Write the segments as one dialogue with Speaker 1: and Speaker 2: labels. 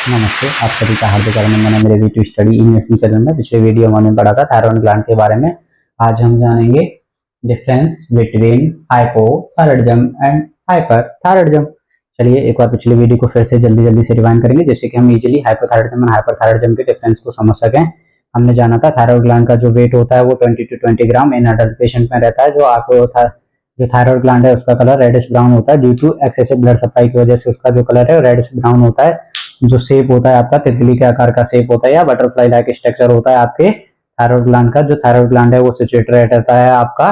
Speaker 1: नमस्ते, आप सभी का हार्दिक अभिनंदन है मेरे वीडियो स्टडी इन्वेस्टिंग चैनल में। पिछले वीडियो में हमने पढ़ा था थायराइड ग्लैंड के बारे में। आज हम जानेंगे difference between hypothyroidism and hyperthyroidism. चलिए एक बार पिछले वीडियो को फिर से जल्दी से रिवाइंड करेंगे, जिससे कि हम इजीली हाइपोथायराइडिज्म एंड हाइपरथायराइडिज्म के डिफरेंस को समझ सकें। हमने जाना था थायराइड ग्लैंड का जो वेट होता है वो 20 to 20 gram in adult patient में रहता है। जो थायराइड ग्लैंड है उसका कलर रेडिश ब्राउन होता है due to excessive blood supply की वजह से उसका जो कलर है रेडिश ब्राउन होता है। जो शेप होता है आपका तितली के आकार का शेप होता है या बटरफ्लाई लाइक स्ट्रक्चर होता है आपके थायराइड ग्लैंड का। जो थायराइड ग्लैंड है वो सिचुएटेड रहता है आपका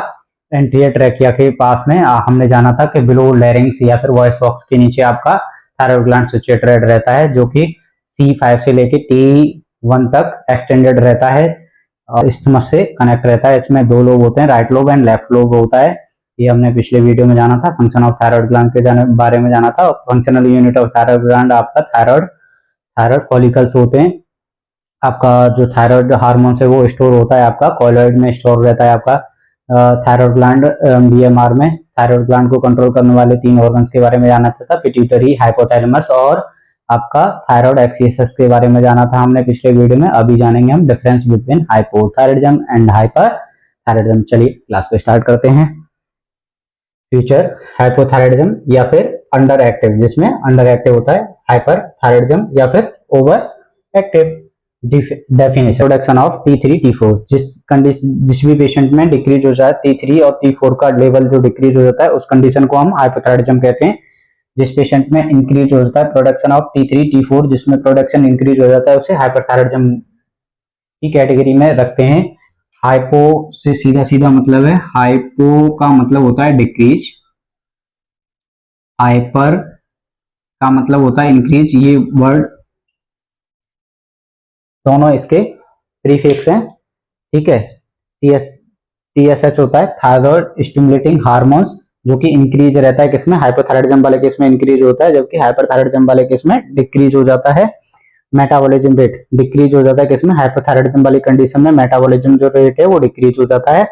Speaker 1: एंटीरियर ट्रैकिया के पास में। हमने जाना था कि बिलो लैरिंग्स या फिर वॉइस बॉक्स के नीचे आपका थायराइड ग्लैंड सिचुएटेड रहता है, जो कि C5 से लेके T1 तक एक्सटेंडेड रहता है और इस्थमस से कनेक्ट रहता है। इसमें दो लोब होते हैं, right lobe and left lobe होता है। ये हमने पिछले वीडियो में जाना था। फंक्शन ऑफ थायराइड ग्लैंड के बारे में जाना था। Functional unit of thyroid gland आपका थायराइड फॉलिकल्स होते हैं। आपका जो थायराइड हार्मोन है वो स्टोर होता है आपका कॉइलॉइड में स्टोर रहता है आपका थायराइड ग्लैंड DMR में। थायराइड ग्लैंड को कंट्रोल करने वाले 3 ऑर्गन्स के बारे में जाना था, पिट्यूटरी, हाइपोथैलेमस और आपका थायराइड एक्सिस के बारे में जाना था हमने पिछले वीडियो में। अभी जानेंगे हम difference between hypothyroidism and hyperthyroidism. चलिए क्लास को स्टार्ट करते हैं। फ्यूचर हाइपोथायराइडिज्म या फिर अंडर एक्टिव, जिसमें अंडर एक्टिव होता है हाइपरथायराइडिज्म या फिर over active. Definition production of T3 T4, जिस भी पेशेंट में डिक्रीज हो जाए T3 और T4 का लेवल जो डिक्रीज हो जाता है उस कंडीशन को हम हाइपोथायराइडिज्म कहते हैं। जिस पेशेंट में इंक्रीज हो जाता है प्रोडक्शन ऑफ T3 T4, जिसमें प्रोडक्शन इंक्रीज हो जाता है उसे हाइपरथायराइडिज्म की कैटेगरी में रखते हैं। हाइपो से सीधा मतलब है, हाइपो का मतलब होता है डिक्रीज, हाइपर का मतलब होता है इंक्रीज। ये वर्ड दोनों इसके प्रीफिक्स हैं, ठीक है। TSH होता है थायराइड स्टिमुलेटिंग हार्मोन्स, जो कि इंक्रीज रहता है किसमें, हाइपोथायराइडिज्म वाले केस में इंक्रीज होता है, जबकि हाइपरथायराइडिज्म वाले केस में डिक्रीज हो जाता है। मेटाबॉलिज्म रेट डिक्रीज हो जाता है किसमें, हाइपोथायराइडिज्म वाली कंडीशन में मेटाबॉलिज्म जो रेट है वो डिक्रीज हो जाता है,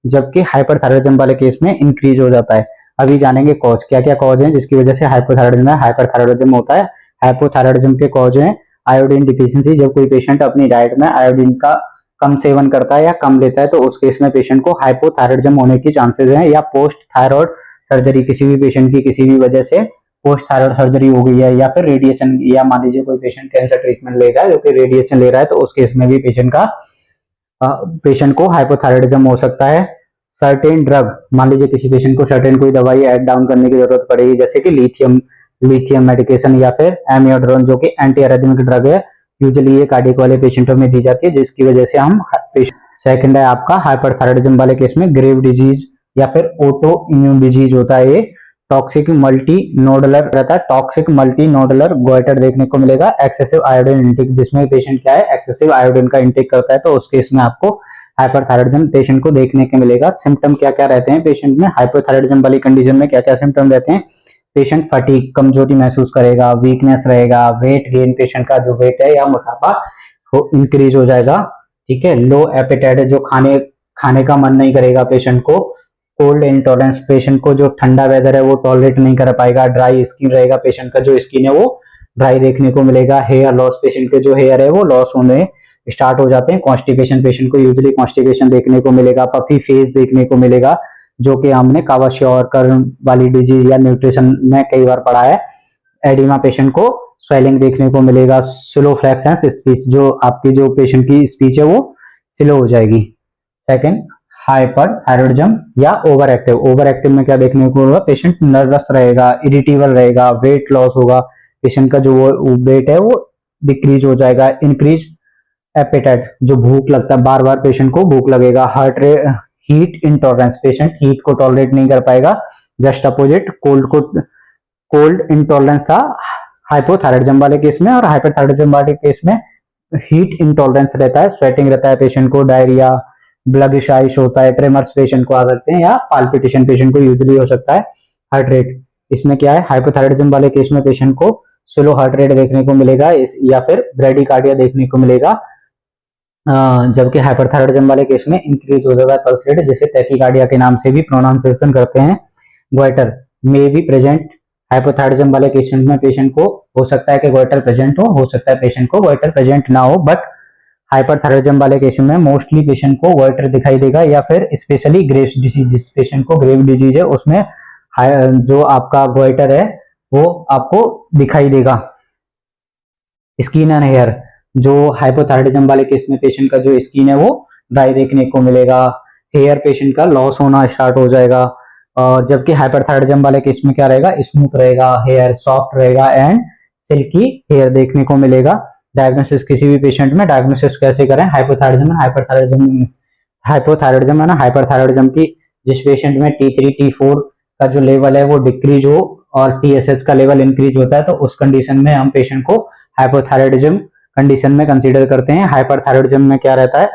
Speaker 1: जबकि हाइपरथायराइडिज्म वाले केस में इंक्रीज हो जाता है। अभी जानेंगे कॉज, क्या क्या कॉज है जिसकी वजह से हाइपोथायराइडिज्म हाइपरथायराइडिज्म होता है। हाइपोथायराइडिज्म के कॉज है आयोडीन डिफिशियंसी, जब कोई पेशेंट अपनी डाइट में आयोडीन का कम सेवन करता है या कम लेता है तो उस केस में पेशेंट को हाइपोथायराइडिज्म होने की चांसेस हैं। या पोस्ट थायराइड सर्जरी, किसी भी पेशेंट की किसी भी वजह से पोस्ट थायराइड सर्जरी हो गई है, या फिर रेडिएशन, या मान लीजिए कोई पेशेंट कैंसर ट्रीटमेंट ले रहा है जो कि रेडिएशन ले रहा है, तो उस केस में भी पेशेंट को हाइपोथायराइडिज्म हो सकता है। सर्टेन ड्रग, मान लीजिए किसी पेशेंट को सर्टेन कोई दवाई ऐड डाउन करने की जरूरत पड़ेगी, जैसे कि लिथियम मेडिकेशन या फिर एमियोड्रोन, जो कि एंटी एरिथमिक ड्रग है। यूजुअली ये कार्डियक वाले पेशेंटों में दी जाती है, जिसकी वजह से हम सेकंड है आपका हाइपरथायराइडिज्म वाले केस में ग्रेव डिजीज या फिर ऑटो इम्यून डिजीज होता है। ये टॉक्सिक मल्टी नोडुलर रहता है, टॉक्सिक मल्टी नोडुलर गोइटर देखने को मिलेगा। एक्सेसिव आयोडीन इंटेक, जिसमें पेशेंट क्या है एक्सेसिव आयोडीन का इंटेक करता है, तो उस केस में आपको हाइपरथायराइडिज्म पेशेंट को देखने को मिलेगा। सिम्टम क्या क्या रहते हैं पेशेंट में, हाइपोथायराइडिज्म वाली कंडीशन में क्या क्या सिम्टम रहते हैं। पेशेंट फटीग, कमजोरी महसूस करेगा, वीकनेस रहेगा, वेट गेन, पेशेंट का जो वेट है या मोटापा वो इंक्रीज हो जाएगा, ठीक है। लो एपेटाइट, जो खाने का मन नहीं करेगा पेशेंट को। कोल्ड इंटॉलरेंस, पेशेंट को जो ठंडा वेदर है वो टॉलरेट नहीं कर पाएगा। ड्राई स्किन रहेगा, पेशेंट का जो स्किन है वो ड्राई देखने को मिलेगा। हेयर लॉस, पेशेंट के जो हेयर है वो लॉस होने स्टार्ट हो जाते हैं। कॉन्स्टिपेशन, पेशेंट को यूजुअली कॉन्स्टिपेशन देखने को मिलेगा। पफी फेस देखने को मिलेगा, जो कि हमने कावाशियोर वाली डिजीज या न्यूट्रिशन में कई बार पढ़ा है। एडिमा, पेशेंट को स्वेलिंग देखने को मिलेगा। स्लो फ्लैक्सेंस स्पीच, जो आपकी जो पेशेंट की स्पीच है वो स्लो हो जाएगी। सेकंड हाइपरथायराइडिज्म या ओवर एक्टिव, ओवर एक्टिव में क्या देखने को होगा, पेशेंट नर्वस रहेगा, इरिटेबल रहेगा, वेट लॉस होगा, पेशेंट का जो वेट है वो डिक्रीज हो जाएगा। इंक्रीज एपेटाइट, जो भूख लगता है, बार बार पेशेंट को भूख लगेगा। Heart rate, heat intolerance, patient heat को टॉलरेट नहीं कर पाएगा। जस्ट अपोजिट कोल्ड इंटॉलरेंस था हाइपोथायराइडिज्म वाले केस में, और हाइपरथायराइडिज्म वाले केस में हीट इंटॉलरेंस रहता है, स्वेटिंग रहता है पेशेंट को, डायरिया, ब्लगिश आइश होता है, ट्रेमर्स पेशेंट को आ सकते हैं, या पाल्पिटेशन पेशेंट को यूजुअली हो सकता है। हार्ट रेट, इसमें क्या है, हाइपोथायराइडिज्म वाले केस में पेशेंट को स्लो हार्ट रेट देखने को मिलेगा या फिर ब्रेडिकार्डिया देखने को मिलेगा, जबकि हाइपरथायराइडिज्म वाले केस में इंक्रीज हो जाता है पल्स रेट, जिसे टैकीकार्डिया के नाम से भी प्रोनाउंसिएशन करते हैं। Goitre may be present hypothyroidism वाले पेशेंट में पेशेंट को हो सकता है कि गोइटर प्रेजेंट हो सकता है पेशेंट को गोइटर प्रेजेंट ना हो, बट हाइपरथायराइडिज्म वाले केस में मोस्टली पेशेंट को गोइटर दिखाई देगा, या फिर स्पेशली ग्रेव्स डिजीज, जिस पेशेंट को ग्रेव डिजीज है उसमें जो आपका गोइटर है वो आपको दिखाई देगा। स्किन एंड हेयर, जो हाइपोथायराइडिज्म वाले केस में पेशेंट का जो स्किन है वो ड्राई देखने को मिलेगा, हेयर पेशेंट का लॉस होना स्टार्ट हो जाएगा, और जबकि हाइपरथायराइडिज्म वाले केस में क्या रहेगा, स्मूथ रहेगा, हेयर सॉफ्ट रहेगा एंड सिल्की हेयर देखने को मिलेगा। डायग्नोसिस किसी भी पेशेंट में डायग्नोसिस कैसे करें, हाइपोथायराइडिज्म हाइपोथायराइडिज्म है ना, हाइपरथायराइडिज्म की जिस पेशेंट में T3 T4 का जो लेवल है वो डिक्रीज हो और TSH का लेवल इंक्रीज होता है, तो उस कंडीशन में हम पेशेंट को हाइपोथायराइडिज्म कंडीशन में कंसीडर करते हैं। हाइपरथायराइडिज्म में क्या रहता है,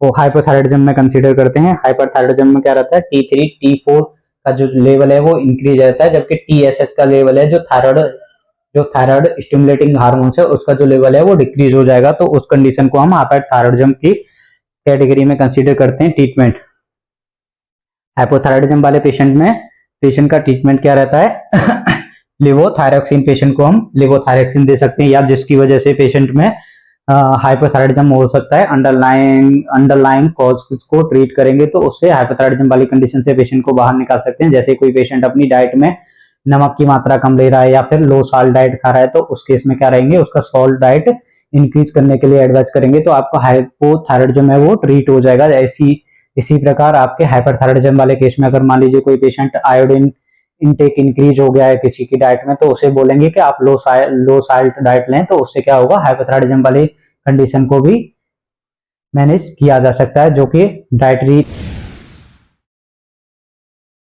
Speaker 1: वो हाइपोथायराइडिज्म में कंसीडर करते हैं। हाइपरथायराइडिज्म में क्या रहता है, T3 T4 का जो लेवल है वो इंक्रीज रहता है, जबकि TSH का लेवल है जो थायराइड स्टिमुलेटिंग हार्मोन है उसका जो लेवल है वो डिक्रीज हो जाएगा, तो उस कंडीशन को हम हाइपरथायराइडिज्म की कैटेगरी में कंसीडर करते हैं। ट्रीटमेंट, हाइपोथायराइडिज्म वाले पेशेंट में पेशेंट का ट्रीटमेंट क्या रहता है लिवोथायरॉक्सिन, पेशेंट को हम लिवोथायरॉक्सिन दे सकते हैं, या जिसकी वजह से पेशेंट में हाइपोथायराइडिज्म हो सकता है। अंडरलाइंग कॉज को ट्रीट करेंगे तो उससे हाइपोथायराइडिज्म वाली कंडीशन से पेशेंट को बाहर निकाल सकते हैं। जैसे कोई पेशेंट अपनी डाइट में नमक की मात्रा कम ले रहा है या फिर लो साल्ट डाइट खा रहा है, तो उस केस में क्या रहेंगे, उसका सॉल्ट डाइट इंक्रीज करने के लिए एडवाइस करेंगे, तो आपका हाइपोथायराइडिज्म है वो ट्रीट हो जाएगा। इसी प्रकार आपके हाइपरथायराइडिज्म वाले केस में अगर मान लीजिए कोई पेशेंट आयोडीन इनटेक इंक्रीज हो गया है किसी की डाइट में, तो उसे बोलेंगे कि आप लो साल्ट डाइट लें, तो उससे क्या होगा, हाइपोथायराइडिज्म वाली कंडीशन को भी मैनेज किया जा सकता है, जो कि डाइटरी